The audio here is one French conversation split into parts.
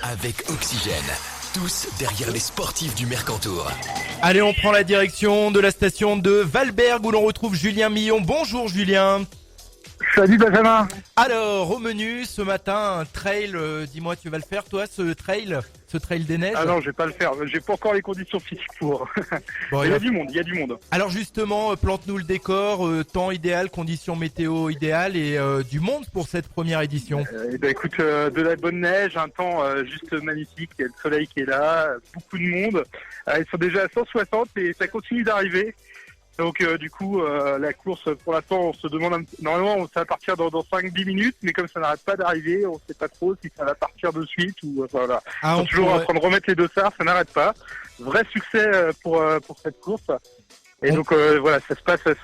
avec Oxygène. Tous derrière les sportifs du Mercantour. Allez, on prend la direction de la station de Valberg où l'on retrouve Julien Millon. Bonjour Julien. Salut Benjamin. Alors, au menu ce matin, un trail, dis-moi, tu vas le faire toi, ce trail des neiges? Ah non, je vais pas le faire, j'ai pas encore les conditions physiques pour. Bon, il y a du monde. Alors justement, plante-nous le décor, temps idéal, conditions météo idéales et du monde pour cette première édition. Écoute, de la bonne neige, un temps juste magnifique, il y a le soleil qui est là, beaucoup de monde. Ils sont déjà à 160 et ça continue d'arriver. Donc du coup, la course, pour l'instant, on se demande, normalement ça va partir dans 5-10 minutes, mais comme ça n'arrête pas d'arriver, on sait pas trop si ça va partir de suite ou voilà. Ah, On est toujours en train de remettre les dossards, ça n'arrête pas. Vrai succès pour cette course. Et donc voilà, ça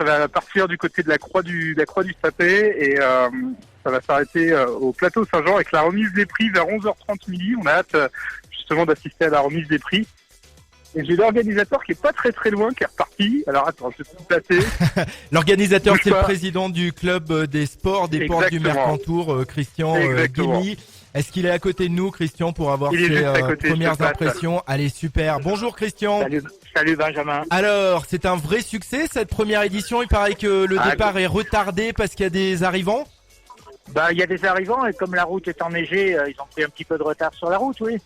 va partir du côté de la croix du Sapé et ça va s'arrêter au plateau Saint-Jean avec la remise des prix vers 11h30 midi. On a hâte justement d'assister à la remise des prix. Et j'ai l'organisateur qui est pas très loin, qui est reparti. Alors attends, je vais te placer. L'organisateur, c'est le président du club des sports des Portes du Mercantour, Christian Guémy. Est-ce qu'il est à côté de nous, Christian, pour avoir ses premières impressions? Allez, super. Bonjour Christian. Salut Benjamin. Alors, c'est un vrai succès cette première édition. Il paraît que le départ est retardé parce qu'il y a des arrivants. Il y a des arrivants et comme la route est enneigée, ils ont pris un petit peu de retard sur la route, oui.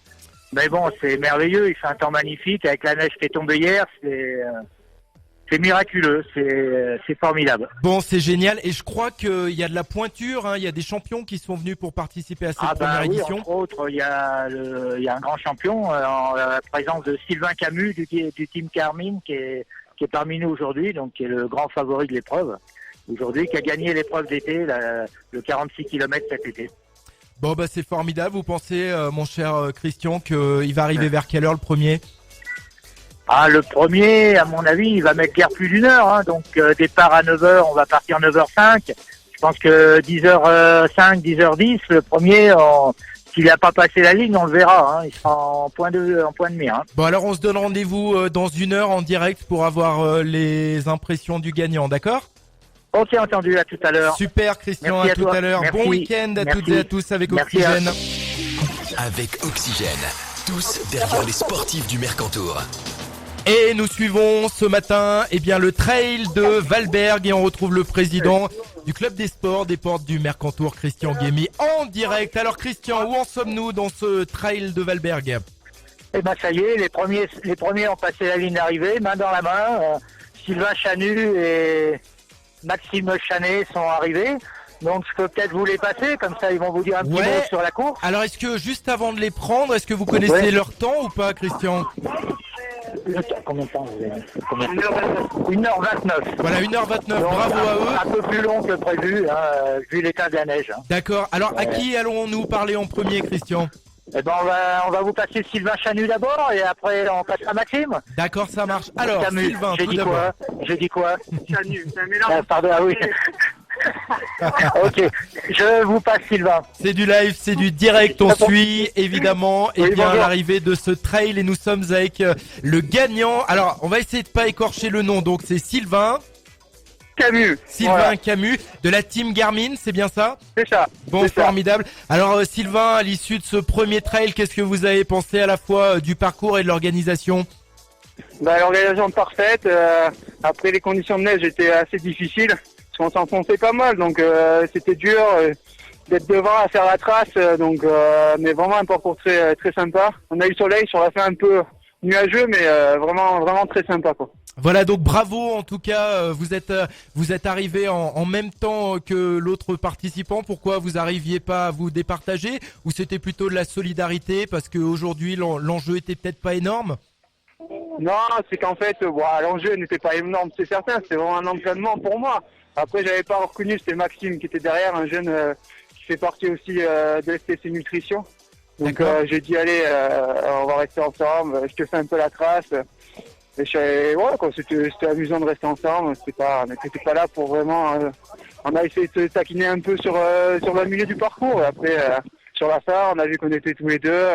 Mais bon, c'est merveilleux, il fait un temps magnifique avec la neige qui est tombée hier, c'est miraculeux, c'est formidable. Bon, c'est génial et je crois qu'il y a de la pointure, hein, il y a des champions qui sont venus pour participer à cette première édition. Entre autres, il y a un grand champion en la présence de Sylvain Camus du team Carmine qui est parmi nous aujourd'hui, donc qui est le grand favori de l'épreuve aujourd'hui, qui a gagné l'épreuve d'été, le 46 km cet été. Bon, c'est formidable. Vous pensez, mon cher Christian, qu'il va arriver vers quelle heure le premier? Le premier, à mon avis, il va mettre guère plus d'une heure. Hein. Donc, départ à 9h, on va partir 9h05. Je pense que 10h05, 10h10, le premier, s'il n'a pas passé la ligne, on le verra. Hein. Il sera en point de mire. Hein. Bon, alors on se donne rendez-vous dans une heure en direct pour avoir les impressions du gagnant, d'accord? Ok, entendu, à tout à l'heure. Super Christian, à tout à l'heure. Bon week-end à toutes et à tous avec Oxygène. Avec Oxygène, tous derrière les sportifs du Mercantour. Et nous suivons ce matin le trail de Valberg et on retrouve le président du club des sports des Portes du Mercantour, Christian Guémy, en direct. Alors Christian, où en sommes-nous dans ce trail de Valberg? Ça y est, les premiers ont passé la ligne d'arrivée, main dans la main. Sylvain Chanu et Maxime Chanet sont arrivés. Donc je peux peut-être vous les passer, comme ça ils vont vous dire un petit mot sur la course. Alors est-ce que juste avant de les prendre, est-ce que vous connaissez leur temps ou pas, Christian? Combien de temps vous avez 1h29. Voilà, 1h29, donc, bravo à eux. Un peu plus long que prévu, vu l'état de la neige. Hein. D'accord, alors à qui allons-nous parler en premier, Christian? On va vous passer Sylvain Chanu d'abord et après on passe à Maxime. D'accord, ça marche. Alors, Camus, Sylvain, tout d'abord. J'ai dit quoi Chanu, c'est un mélange. Pardon, oui. Ok, je vous passe Sylvain. C'est du live, c'est du direct, on suit évidemment l'arrivée de ce trail et nous sommes avec le gagnant. Alors, on va essayer de pas écorcher le nom, donc c'est Sylvain Camus. Camus de la team Garmin, c'est bien ça? C'est ça. Bon, formidable. Alors Sylvain, à l'issue de ce premier trail, qu'est-ce que vous avez pensé à la fois du parcours et de l'organisation? L'organisation parfaite. Après les conditions de neige étaient assez difficiles. Parce qu'on s'enfonçait pas mal, donc c'était dur d'être devant à faire la trace. Mais vraiment un parcours très sympa. On a eu le soleil sur la fin un peu nuageux, mais vraiment très sympa quoi. Voilà, donc bravo en tout cas, vous êtes arrivé en même temps que l'autre participant. Pourquoi vous arriviez pas à vous départager ou c'était plutôt de la solidarité parce qu'aujourd'hui l'enjeu était peut-être pas énorme? Non, c'est qu'en fait l'enjeu n'était pas énorme, c'est certain, c'était vraiment un entraînement pour moi. Après j'avais pas reconnu, c'était Maxime qui était derrière, un jeune qui fait partie aussi de STC Nutrition. Donc j'ai dit allez, on va rester ensemble, je te fais un peu la trace. Et c'était amusant de rester ensemble. On n'était pas là pour vraiment. On a essayé de se taquiner un peu sur le milieu du parcours. Et après, sur la fin, on a vu qu'on était tous les deux.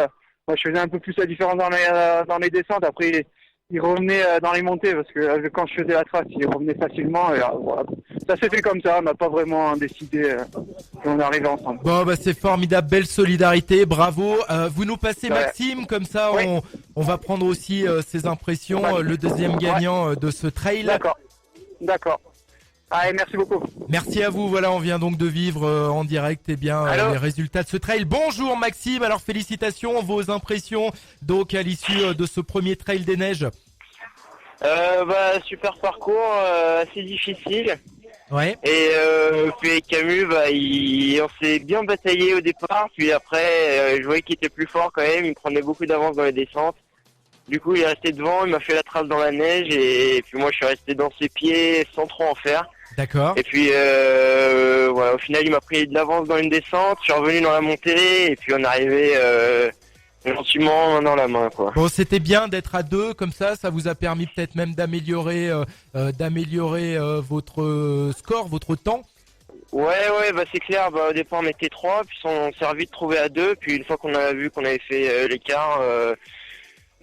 Moi, je faisais un peu plus la différence dans les descentes. Après, il revenait dans les montées parce que quand je faisais la trace, il revenait facilement. Et, voilà. Ça s'est fait comme ça, on n'a pas vraiment décidé et on est arrivé ensemble. Bon, bah c'est formidable, belle solidarité, bravo. Vous nous passez Ouais. Maxime, comme ça Oui. on va prendre aussi ses impressions, Ouais. le deuxième gagnant de ce trail. D'accord. Allez, merci beaucoup. Merci à vous, voilà, on vient donc de vivre en direct Allô les résultats de ce trail. Bonjour Maxime, alors félicitations, vos impressions donc à l'issue de ce premier trail des neiges. Super parcours, assez difficile. Ouais, Et puis avec Camus, on s'est bien bataillé au départ. Puis après, je voyais qu'il était plus fort quand même. Il prenait beaucoup d'avance dans les descentes. Du coup, il est resté devant. Il m'a fait la trace dans la neige. Et puis moi, je suis resté dans ses pieds sans trop en faire. d'accord. Et puis voilà, au final, il m'a pris de l'avance dans une descente. Je suis revenu dans la montée. Et puis on est arrivé gentiment main dans la main, quoi. Bon, c'était bien d'être à deux, comme ça vous a permis peut-être même d'améliorer votre score, votre temps. Ouais, c'est clair. Au départ, on était trois, puis on s'est vite trouvé à deux. Puis une fois qu'on a vu qu'on avait fait l'écart,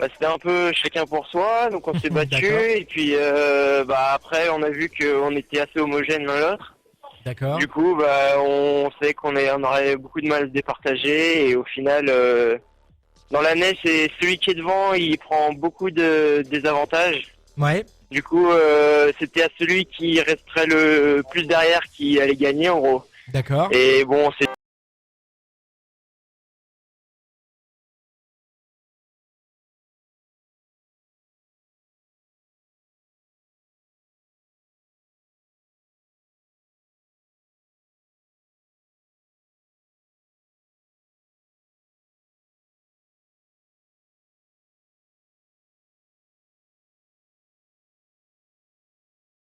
c'était un peu chacun pour soi. Donc on s'est battu. D'accord. Et puis après, on a vu qu'on était assez homogènes l'un l'autre. D'accord. Du coup, on sait qu'on aurait beaucoup de mal à se départager. Et au final, dans la neige, c'est celui qui est devant, il prend beaucoup de désavantages. Ouais. Du coup, c'était à celui qui resterait le plus derrière qui allait gagner en gros. D'accord. Et bon, c'est